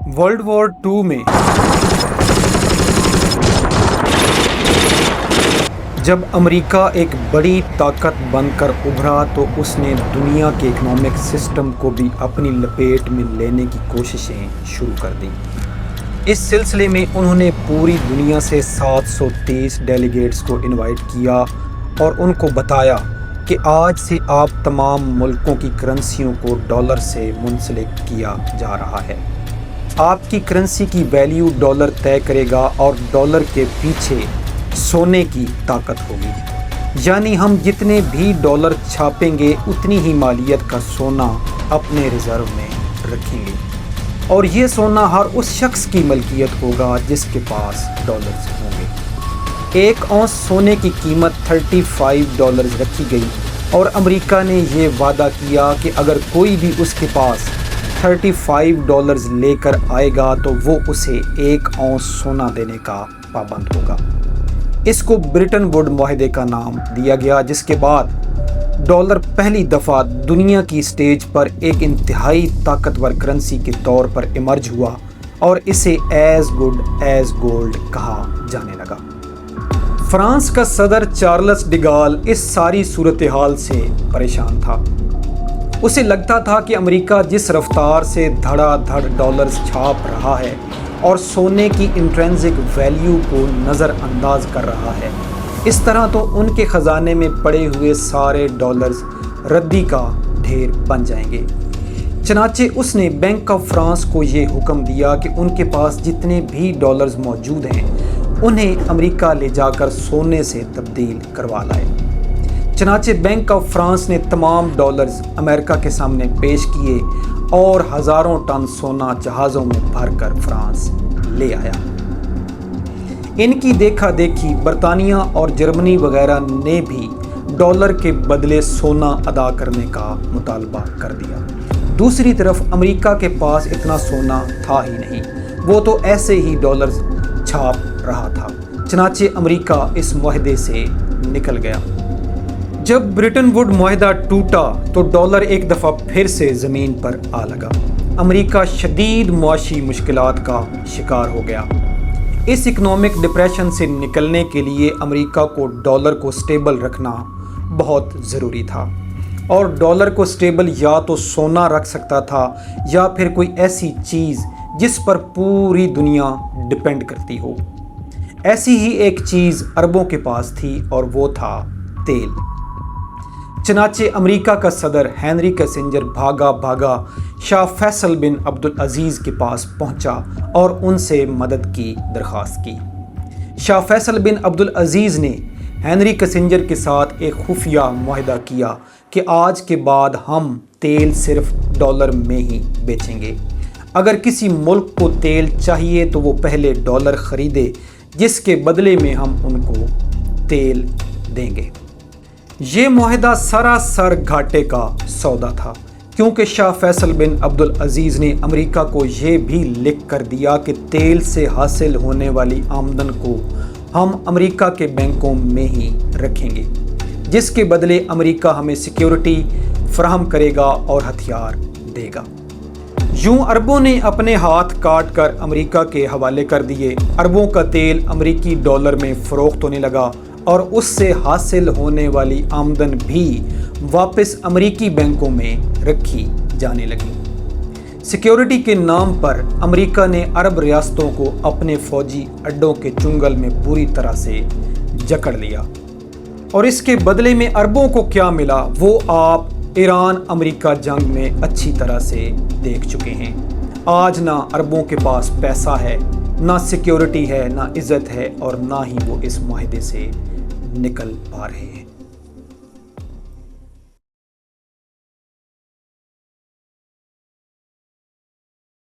World war 2 میں جب امریکہ ایک بڑی طاقت بن کر ابھرا تو اس نے دنیا کے اکنامک سسٹم کو بھی اپنی لپیٹ میں لینے کی کوششیں شروع کر دیں۔ اس سلسلے میں انہوں نے پوری دنیا سے 730 ڈیلیگیٹس کو انوائٹ کیا اور ان کو بتایا کہ آج سے آپ تمام ملکوں کی کرنسیوں کو ڈالر سے منسلک کیا جا رہا ہے۔ آپ کی کرنسی کی ویلیو ڈالر طے کرے گا اور ڈالر کے پیچھے سونے کی طاقت ہوگی، یعنی ہم جتنے بھی ڈالر چھاپیں گے اتنی ہی مالیت کا سونا اپنے ریزرو میں رکھیں گے، اور یہ سونا ہر اس شخص کی ملکیت ہوگا جس کے پاس ڈالرز ہوں گے۔ ایک اونس سونے کی قیمت $35 رکھی گئی اور امریکہ نے یہ وعدہ کیا کہ اگر کوئی بھی اس کے پاس $35 لے کر آئے گا تو وہ اسے ایک اونس سونا دینے کا پابند ہوگا۔ اس کو برٹن ووڈ معاہدے کا نام دیا گیا، جس کے بعد ڈالر پہلی دفعہ دنیا کی سٹیج پر ایک انتہائی طاقتور کرنسی کے طور پر ایمرج ہوا اور اسے ایز گڈ ایز گولڈ کہا جانے لگا۔ فرانس کا صدر چارلس ڈیگال اس ساری صورتحال سے پریشان تھا۔ اسے لگتا تھا کہ امریکہ جس رفتار سے دھڑا دھڑ ڈالرز چھاپ رہا ہے اور سونے کی انٹرنزک ویلیو کو نظر انداز کر رہا ہے، اس طرح تو ان کے خزانے میں پڑے ہوئے سارے ڈالرز ردی کا ڈھیر بن جائیں گے۔ چنانچہ اس نے بینک آف فرانس کو یہ حکم دیا کہ ان کے پاس جتنے بھی ڈالرز موجود ہیں انہیں امریکہ لے جا کر سونے سے تبدیل کروا لائے۔ چنانچہ بینک آف فرانس نے تمام ڈالرز امریکہ کے سامنے پیش کیے اور ہزاروں ٹن سونا جہازوں میں بھر کر فرانس لے آیا۔ ان کی دیکھا دیکھی برطانیہ اور جرمنی وغیرہ نے بھی ڈالر کے بدلے سونا ادا کرنے کا مطالبہ کر دیا۔ دوسری طرف امریکہ کے پاس اتنا سونا تھا ہی نہیں، وہ تو ایسے ہی ڈالرز چھاپ رہا تھا۔ چنانچہ امریکہ اس معاہدے سے نکل گیا۔ جب برٹن ووڈ معاہدہ ٹوٹا تو ڈالر ایک دفعہ پھر سے زمین پر آ لگا۔ امریکہ شدید معاشی مشکلات کا شکار ہو گیا۔ اس اکنامک ڈپریشن سے نکلنے کے لیے امریکہ کو ڈالر کو سٹیبل رکھنا بہت ضروری تھا، اور ڈالر کو سٹیبل یا تو سونا رکھ سکتا تھا یا پھر کوئی ایسی چیز جس پر پوری دنیا ڈپینڈ کرتی ہو۔ ایسی ہی ایک چیز عربوں کے پاس تھی اور وہ تھا تیل۔ چنانچہ امریکہ کا صدر ہنری کیسنجر بھاگا شاہ فیصل بن عبدالعزیز کے پاس پہنچا اور ان سے مدد کی درخواست کی۔ شاہ فیصل بن عبدالعزیز نے ہنری کیسنجر کے ساتھ ایک خفیہ معاہدہ کیا کہ آج کے بعد ہم تیل صرف ڈالر میں ہی بیچیں گے۔ اگر کسی ملک کو تیل چاہیے تو وہ پہلے ڈالر خریدے، جس کے بدلے میں ہم ان کو تیل دیں گے۔ یہ معاہدہ سراسر گھاٹے کا سودا تھا، کیونکہ شاہ فیصل بن عبدالعزیز نے امریکہ کو یہ بھی لکھ کر دیا کہ تیل سے حاصل ہونے والی آمدن کو ہم امریکہ کے بینکوں میں ہی رکھیں گے، جس کے بدلے امریکہ ہمیں سیکیورٹی فراہم کرے گا اور ہتھیار دے گا۔ یوں عربوں نے اپنے ہاتھ کاٹ کر امریکہ کے حوالے کر دیے۔ عربوں کا تیل امریکی ڈالر میں فروخت ہونے لگا اور اس سے حاصل ہونے والی آمدن بھی واپس امریکی بینکوں میں رکھی جانے لگی۔ سیکیورٹی کے نام پر امریکہ نے عرب ریاستوں کو اپنے فوجی اڈوں کے چنگل میں بری طرح سے جکڑ لیا، اور اس کے بدلے میں عربوں کو کیا ملا وہ آپ ایران امریکہ جنگ میں اچھی طرح سے دیکھ چکے ہیں۔ آج نہ عربوں کے پاس پیسہ ہے، نہ سیکیورٹی ہے، نہ عزت ہے، اور نہ ہی وہ اس معاہدے سے نکل پا رہے ہیں۔